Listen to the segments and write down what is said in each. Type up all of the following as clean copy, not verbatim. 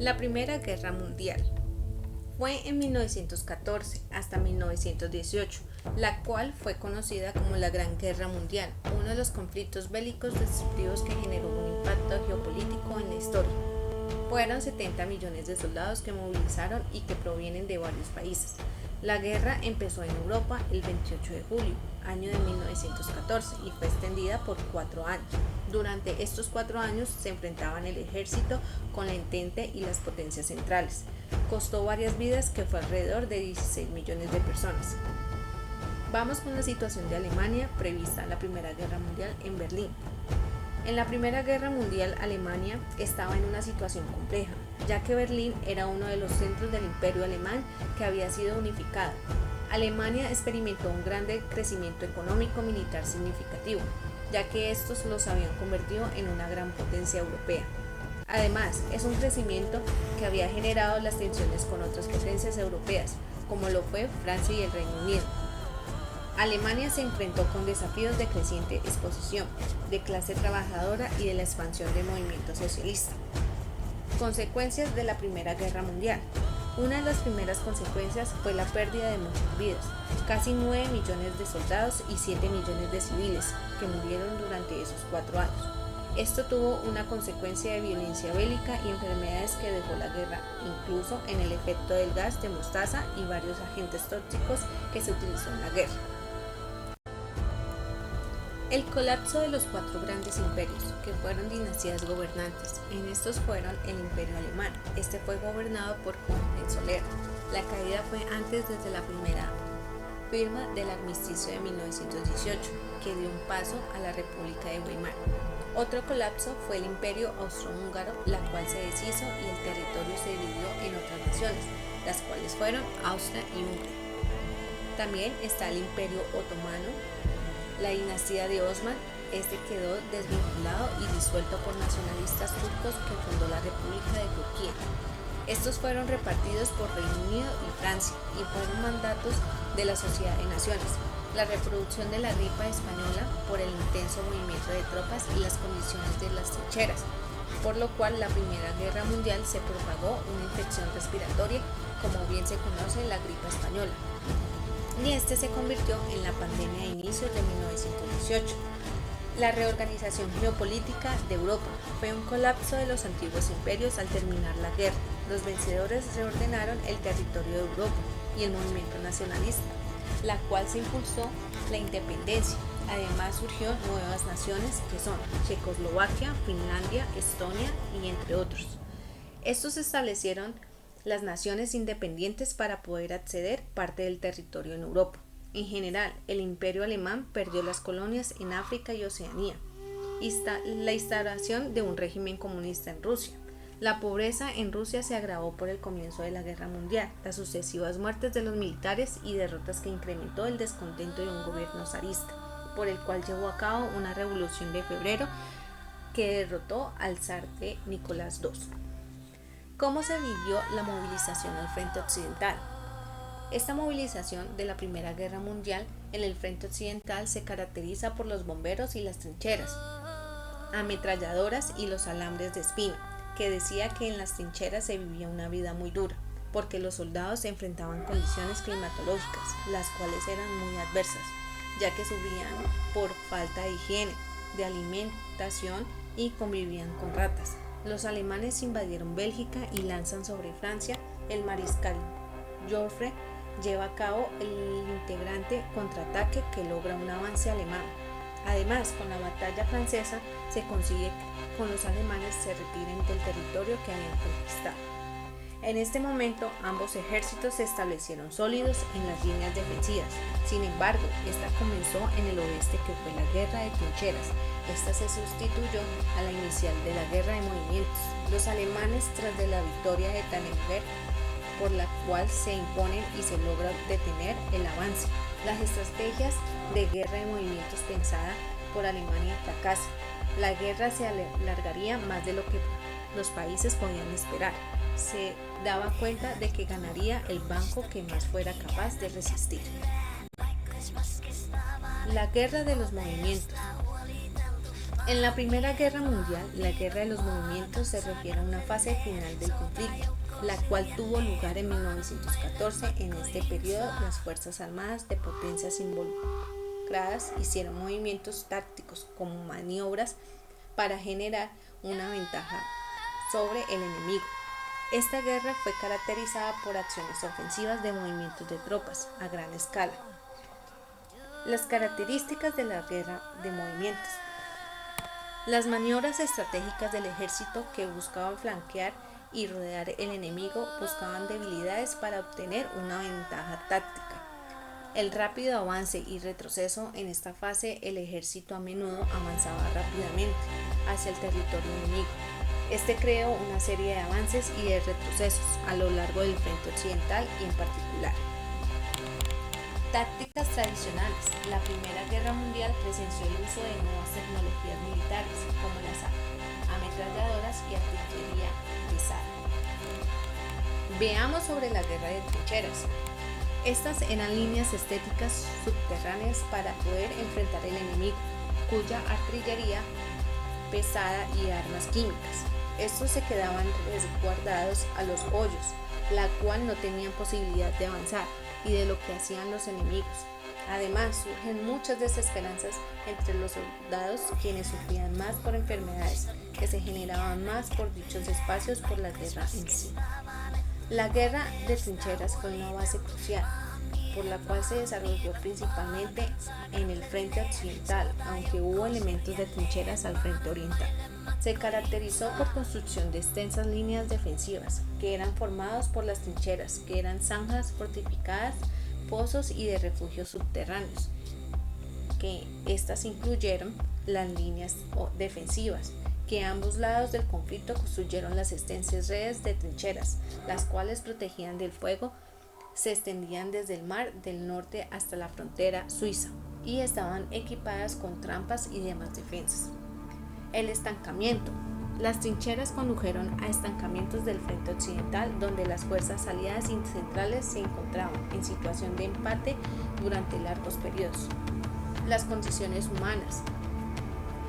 La Primera Guerra Mundial fue en 1914 hasta 1918, la cual fue conocida como la Gran Guerra Mundial, uno de los conflictos bélicos destructivos que generó un impacto geopolítico en la historia. Fueron 70 millones de soldados que movilizaron y que provienen de varios países. La guerra empezó en Europa el 28 de julio, año de 1914, y fue extendida por 4 años. Durante estos 4 años se enfrentaban el ejército con la Entente y las potencias centrales. Costó varias vidas, que fue alrededor de 16 millones de personas. Vamos con la situación de Alemania prevista en la Primera Guerra Mundial en Berlín. En la Primera Guerra Mundial, Alemania estaba en una situación compleja, ya que Berlín era uno de los centros del Imperio Alemán que había sido unificado. Alemania experimentó un gran crecimiento económico-militar significativo, ya que estos los habían convertido en una gran potencia europea. Además, es un crecimiento que había generado las tensiones con otras potencias europeas, como lo fue Francia y el Reino Unido. Alemania se enfrentó con desafíos de creciente exposición, de clase trabajadora y de la expansión del movimiento socialista. Consecuencias de la Primera Guerra Mundial. Una de las primeras consecuencias fue la pérdida de muchas vidas, casi 9 millones de soldados y 7 millones de civiles que murieron durante esos 4 años. Esto tuvo una consecuencia de violencia bélica y enfermedades que dejó la guerra, incluso en el efecto del gas de mostaza y varios agentes tóxicos que se utilizó en la guerra. El colapso de los 4 grandes imperios, que fueron dinastías gobernantes. En estos fueron el Imperio Alemán. Este fue gobernado por Hohenzollern. La caída fue antes desde la primera firma del armisticio de 1918, que dio un paso a la República de Weimar. Otro colapso fue el Imperio Austrohúngaro, la cual se deshizo y el territorio se dividió en otras naciones, las cuales fueron Austria y Hungría. También está el Imperio Otomano. La dinastía de Osman, este quedó desvinculado y disuelto por nacionalistas turcos que fundó la República de Turquía. Estos fueron repartidos por Reino Unido y Francia y fueron mandatos de la Sociedad de Naciones. La reproducción de la gripe española por el intenso movimiento de tropas y las condiciones de las trincheras, por lo cual la Primera Guerra Mundial se propagó una infección respiratoria, como bien se conoce la gripe española, y este se convirtió en la pandemia de inicios de 1918. La reorganización geopolítica de Europa fue un colapso de los antiguos imperios al terminar la guerra. Los vencedores reordenaron el territorio de Europa y el movimiento nacionalista, la cual se impulsó la independencia. Además surgió nuevas naciones que son Checoslovaquia, Finlandia, Estonia y entre otros. Estos establecieron las naciones independientes para poder acceder parte del territorio en Europa. En general, el Imperio Alemán perdió las colonias en África y Oceanía. La instauración de un régimen comunista en Rusia. La pobreza en Rusia se agravó por el comienzo de la Guerra Mundial, las sucesivas muertes de los militares y derrotas que incrementó el descontento de un gobierno zarista, por el cual llevó a cabo una revolución de febrero que derrotó al zar de Nicolás II. ¿Cómo se vivió la movilización al frente occidental? Esta movilización de la Primera Guerra Mundial en el frente occidental se caracteriza por los bomberos y las trincheras, ametralladoras y los alambres de espino, que decía que en las trincheras se vivía una vida muy dura, porque los soldados se enfrentaban condiciones climatológicas, las cuales eran muy adversas, ya que sufrían por falta de higiene, de alimentación y convivían con ratas. Los alemanes invadieron Bélgica y lanzan sobre Francia. El mariscal Joffre lleva a cabo el integrante contraataque que logra un avance alemán. Además, con la batalla francesa se consigue que los alemanes se retiren del territorio que habían conquistado. En este momento, ambos ejércitos se establecieron sólidos en las líneas defensivas. Sin embargo, esta comenzó en el oeste, que fue la guerra de trincheras. Esta se sustituyó a la inicial de la guerra de movimientos. Los alemanes, tras de la victoria de Tannenberg, por la cual se imponen y se logra detener el avance. Las estrategias de guerra de movimientos pensada por Alemania fracasan. La guerra se alargaría más de lo que los países podían esperar. Se daba cuenta de que ganaría el bando que más fuera capaz de resistir. La guerra de los movimientos. En la Primera Guerra Mundial, la Guerra de los Movimientos se refiere a una fase final del conflicto, la cual tuvo lugar en 1914. En este periodo, las Fuerzas Armadas de potencias involucradas hicieron movimientos tácticos como maniobras para generar una ventaja sobre el enemigo. Esta guerra fue caracterizada por acciones ofensivas de movimientos de tropas a gran escala. Las características de la guerra de movimientos. Las maniobras estratégicas del ejército que buscaban flanquear y rodear el enemigo buscaban debilidades para obtener una ventaja táctica. El rápido avance y retroceso. En esta fase el ejército a menudo avanzaba rápidamente hacia el territorio enemigo. Este creó una serie de avances y de retrocesos a lo largo del frente occidental y en particular. Tácticas tradicionales. La Primera Guerra Mundial presenció el uso de nuevas tecnologías militares, como las ametralladoras y artillería pesada. Veamos sobre la guerra de trincheras. Estas eran líneas estéticas subterráneas para poder enfrentar al enemigo, cuya artillería pesada y armas químicas. Estos se quedaban resguardados a los hoyos, la cual no tenían posibilidad de avanzar, y de lo que hacían los enemigos. Además, surgen muchas desesperanzas entre los soldados, quienes sufrían más por enfermedades que se generaban más por dichos espacios por la guerra en sí. La guerra de trincheras fue una base crucial, por la cual se desarrolló principalmente en el frente occidental, aunque hubo elementos de trincheras al frente oriental. Se caracterizó por construcción de extensas líneas defensivas, que eran formadas por las trincheras, que eran zanjas fortificadas, pozos y de refugios subterráneos, que estas incluyeron las líneas defensivas, que a ambos lados del conflicto construyeron las extensas redes de trincheras, las cuales protegían del fuego, se extendían desde el mar del norte hasta la frontera suiza y estaban equipadas con trampas y demás defensas. El estancamiento. Las trincheras condujeron a estancamientos del frente occidental, donde las fuerzas aliadas y centrales se encontraban en situación de empate durante largos periodos. Las condiciones humanas.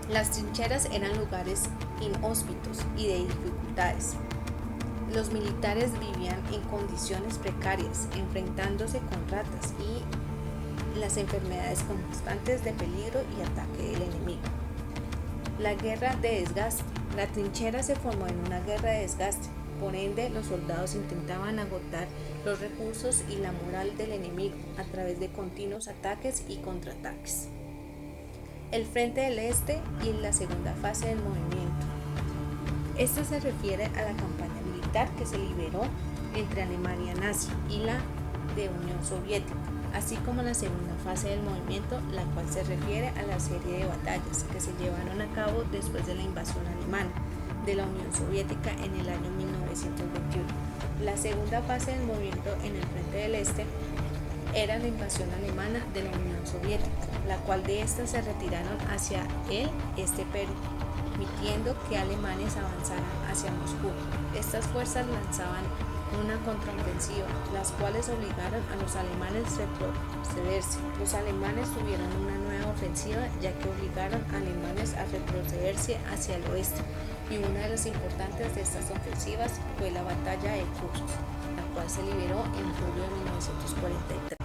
Las trincheras eran lugares inhóspitos y de dificultades. Los militares vivían en condiciones precarias, enfrentándose con ratas y las enfermedades constantes de peligro y ataque del enemigo. La guerra de desgaste. La trinchera se formó en una guerra de desgaste, por ende los soldados intentaban agotar los recursos y la moral del enemigo a través de continuos ataques y contraataques. El frente del este y la segunda fase del movimiento. Esta se refiere a la campaña militar que se libró entre Alemania nazi y la de Unión Soviética, así como la segunda fase del movimiento, la cual se refiere a la serie de batallas que se llevaron a cabo después de la invasión alemana de la Unión Soviética en el año 1921. La segunda fase del movimiento en el frente del este era la invasión alemana de la Unión Soviética, la cual de estas se retiraron hacia el este permitiendo que alemanes avanzaran hacia Moscú. Estas fuerzas lanzaban una contraofensiva, las cuales obligaron a los alemanes a retrocederse. Los alemanes tuvieron una nueva ofensiva, ya que obligaron a alemanes a retrocederse hacia el oeste, y una de las importantes de estas ofensivas fue la batalla de Kursk, la cual se liberó en julio de 1943.